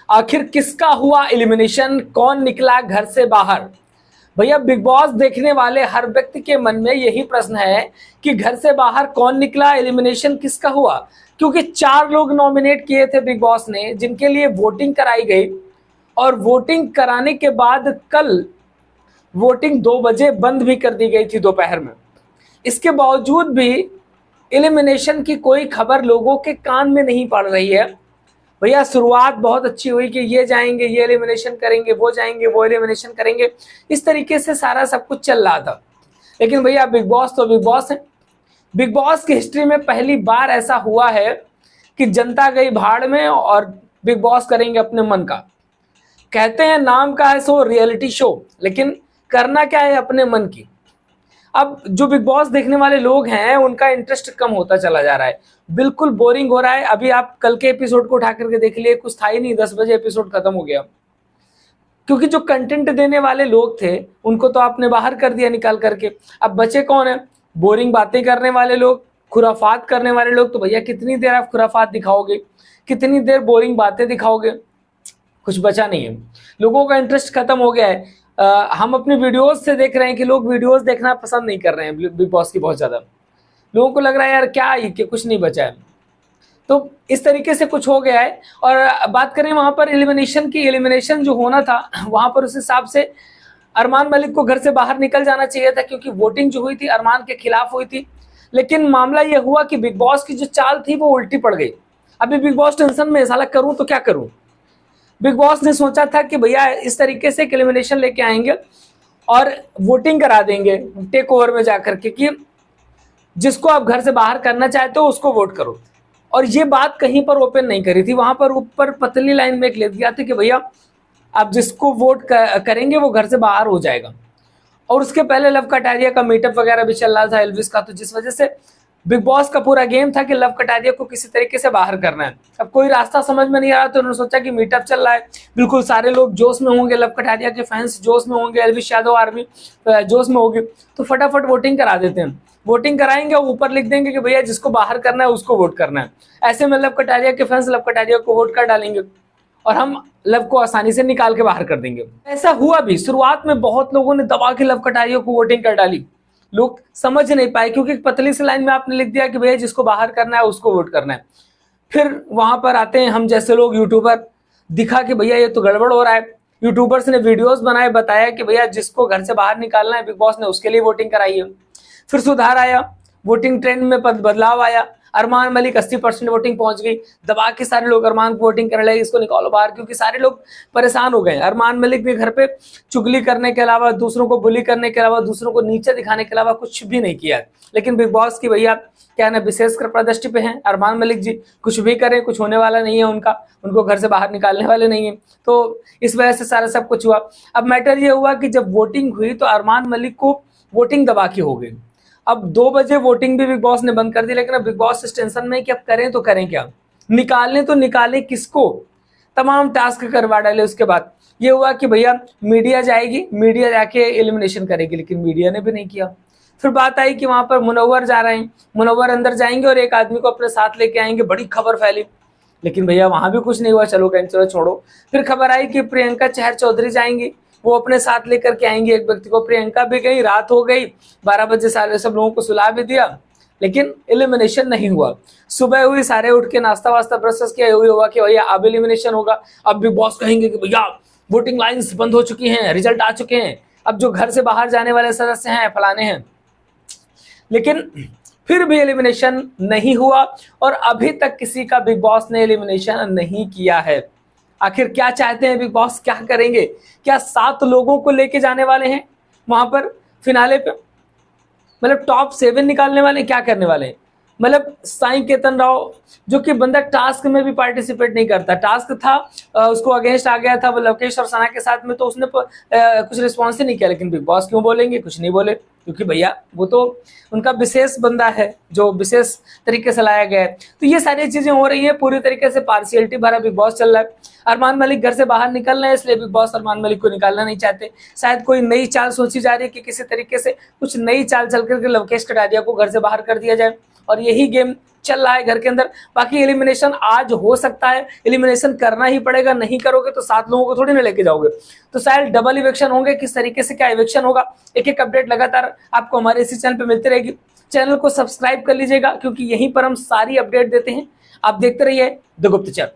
आखिर किसका हुआ एलिमिनेशन, कौन निकला घर से बाहर। भैया बिग बॉस देखने वाले हर व्यक्ति के मन में यही प्रश्न है कि घर से बाहर कौन निकला, एलिमिनेशन किसका हुआ। क्योंकि 4 लोग नॉमिनेट किए थे बिग बॉस ने, जिनके लिए वोटिंग कराई गई और वोटिंग कराने के बाद कल वोटिंग 2 बजे बंद भी कर दी गई थी दोपहर में। इसके बावजूद भी एलिमिनेशन की कोई खबर लोगों के कान में नहीं पड़ रही है। भैया शुरुआत बहुत अच्छी हुई कि ये जाएंगे, ये एलिमिनेशन करेंगे, वो जाएंगे, वो एलिमिनेशन करेंगे, इस तरीके से सारा सब कुछ चल रहा था। लेकिन भैया बिग बॉस तो बिग बॉस है। बिग बॉस की हिस्ट्री में पहली बार ऐसा हुआ है कि जनता गई भाड़ में और बिग बॉस करेंगे अपने मन का। कहते हैं नाम का है सो रियलिटी शो, लेकिन करना क्या है अपने मन की। अब जो बिग बॉस देखने वाले लोग हैं उनका इंटरेस्ट कम होता चला जा रहा है, बिल्कुल बोरिंग हो रहा है। अभी आप कल के एपिसोड को उठा करके देख लिए, कुछ था ही नहीं, 10 बजे एपिसोड खत्म हो गया। क्योंकि जो कंटेंट देने वाले लोग थे उनको तो आपने बाहर कर दिया निकाल करके। अब बचे कौन है? बोरिंग बातें करने वाले लोग, खुराफात करने वाले लोग। तो भैया कितनी देर आप खुराफात दिखाओगे, कितनी देर बोरिंग बातें दिखाओगे? कुछ बचा नहीं है, लोगों का इंटरेस्ट खत्म हो गया है। हम अपने वीडियोस से देख रहे हैं कि लोग वीडियोस देखना पसंद नहीं कर रहे हैं बिग बॉस की। बहुत ज़्यादा लोगों को लग रहा है यार क्या ही कि कुछ नहीं बचा है। तो इस तरीके से कुछ हो गया है। और बात करें वहाँ पर एलिमिनेशन की, एलिमिनेशन जो होना था वहाँ पर उस हिसाब से अरमान मलिक को घर से बाहर निकल जाना चाहिए था, क्योंकि वोटिंग जो हुई थी अरमान के खिलाफ हुई थी। लेकिन मामला ये हुआ कि बिग बॉस की जो चाल थी वो उल्टी पड़ गई। अभी बिग बॉस टेंशन में, साला करूँ तो क्या करूँ। बिग बॉस ने सोचा था कि भैया इस तरीके से एलिमिनेशन लेके आएंगे और वोटिंग करा देंगे टेक ओवर में जाकर के कि जिसको आप घर से बाहर करना चाहते हो उसको वोट करो। और ये बात कहीं पर ओपन नहीं करी थी, वहां पर ऊपर पतली लाइन में एक लिख दिया था कि भैया आप जिसको वोट करेंगे वो घर से बाहर हो जाएगा। और उसके पहले लव कटारिया का मीटअप वगैरह भी चल रहा था एल्विस का, तो जिस वजह से बिग बॉस का पूरा गेम था कि लव कटारिया को किसी तरीके से बाहर करना है। अब कोई रास्ता समझ में नहीं आ रहा, तो उन्होंने सोचा कि मीटअप चल रहा है, बिल्कुल सारे लोग जोश में होंगे, लव कटारिया के फैंस जोश में होंगे, एल्विस यादव आर्मी जोश में होगी, तो फटाफट वोटिंग करा देते हैं। वोटिंग कराएंगे, ऊपर लिख देंगे कि भैया जिसको बाहर करना है उसको वोट करना है। ऐसे में लव कटारिया के फैंस लव कटारिया को वोट कर डालेंगे और हम लव को आसानी से निकाल के बाहर कर देंगे। ऐसा हुआ भी, शुरुआत में बहुत लोगों ने दबा के लव कटारिया को वोटिंग कर डाली। लोग समझ नहीं पाए क्योंकि पतली सी लाइन में आपने लिख दिया कि भैया जिसको बाहर करना है उसको वोट करना है। फिर वहां पर आते हैं हम जैसे लोग, यूट्यूबर, दिखा कि भैया ये तो गड़बड़ हो रहा है। यूट्यूबर्स ने वीडियोस बनाए, बताया कि भैया जिसको घर से बाहर निकालना है बिग बॉस ने उसके लिए वोटिंग कराई है। फिर सुधार आया, वोटिंग ट्रेंड में बदलाव आया, अरमान मलिक 80% वोटिंग पहुंच गई, दबा के सारे लोग अरमान को वोटिंग कर रहे, इसको निकालो बाहर, क्योंकि सारे लोग परेशान हो गए। अरमान मलिक ने घर पे चुगली करने के अलावा, दूसरों को बुली करने के अलावा, दूसरों को नीचे दिखाने के अलावा कुछ भी नहीं किया। लेकिन बिग बॉस की भैया क्या ना विशेषकर प्रदृष्टि पे हैं अरमान मलिक जी, कुछ भी करें कुछ होने वाला नहीं है उनका, उनको घर से बाहर निकालने वाले नहीं है। तो इस वजह से सारा सब कुछ हुआ। अब मैटर ये हुआ कि जब वोटिंग हुई तो अरमान मलिक को वोटिंग दबा के हो गई। अब 2 बजे वोटिंग भी बिग बॉस ने बंद कर दी। लेकिन अब बिग बॉस इस टेंशन में कि अब करें तो करें क्या, निकालें तो निकालें किसको, तमाम टास्क करवा डाले। उसके बाद ये हुआ कि भैया मीडिया जाएगी, मीडिया जाके एलिमिनेशन करेगी, लेकिन मीडिया ने भी नहीं किया। फिर बात आई कि वहां पर मुनव्वर जा रहे हैं, मुनव्वर अंदर जाएंगे और एक आदमी को अपने साथ लेके आएंगे, बड़ी खबर फैली। लेकिन भैया वहां भी कुछ नहीं हुआ, चलो चलो छोड़ो। फिर खबर आई कि प्रियंका चहर चौधरी जाएंगी, वो अपने साथ लेकर के आएंगे एक व्यक्ति को। प्रियंका भी गई, रात हो गई, 12 बजे सारे सब लोगों को सुला भी दिया, लेकिन एलिमिनेशन नहीं हुआ। सुबह हुई, सारे उठ के नाश्ता वास्ता ब्रश किया, हुआ कि भैया अब एलिमिनेशन होगा। अब बिग बॉस कहेंगे कि भैया वोटिंग लाइन्स बंद हो चुकी हैं, रिजल्ट आ चुके हैं, अब जो घर से बाहर जाने वाले सदस्य हैं फलाने हैं। लेकिन फिर भी एलिमिनेशन नहीं हुआ और अभी तक किसी का बिग बॉस ने एलिमिनेशन नहीं किया है। आखिर क्या चाहते हैं बिग बॉस, क्या करेंगे? क्या 7 लोगों को लेके जाने वाले हैं वहां पर फिनाले पे? मतलब टॉप 7 निकालने वाले हैं, क्या करने वाले हैं? मतलब साईं केतन राव जो कि बंदा टास्क में भी पार्टिसिपेट नहीं करता, टास्क था उसको अगेंस्ट आ गया था वो लवकेश और सना के साथ में, तो उसने कुछ रिस्पॉन्स ही नहीं किया। लेकिन बिग बॉस क्यों बोलेंगे? कुछ नहीं बोले, क्योंकि भैया वो तो उनका विशेष बंदा है जो विशेष तरीके से लाया गया है। तो ये सारी चीजें हो रही है, पूरी तरीके से पार्शियलिटी भरा बिग बॉस चल रहा है। अरमान मलिक घर से बाहर निकल रहे हैं, इसलिए बिग बॉस अरमान मलिक को निकालना नहीं चाहते। शायद कोई नई चाल सोची जा रही है कि किसी तरीके से कुछ नई चाल चल करके लवकेश कटारिया को घर से बाहर कर दिया जाए और यही गेम चल रहा है घर के अंदर। बाकी एलिमिनेशन आज हो सकता है, एलिमिनेशन करना ही पड़ेगा, नहीं करोगे तो 7 लोगों को थोड़ी ना लेके जाओगे। तो शायद डबल इवेक्शन होंगे, किस तरीके से क्या इवेक्शन होगा, एक एक अपडेट लगातार आपको हमारे इसी चैनल पे मिलती रहेगी। चैनल को सब्सक्राइब कर लीजिएगा क्योंकि यहीं पर हम सारी अपडेट देते हैं। आप देखते रहिए द गुप्तचर।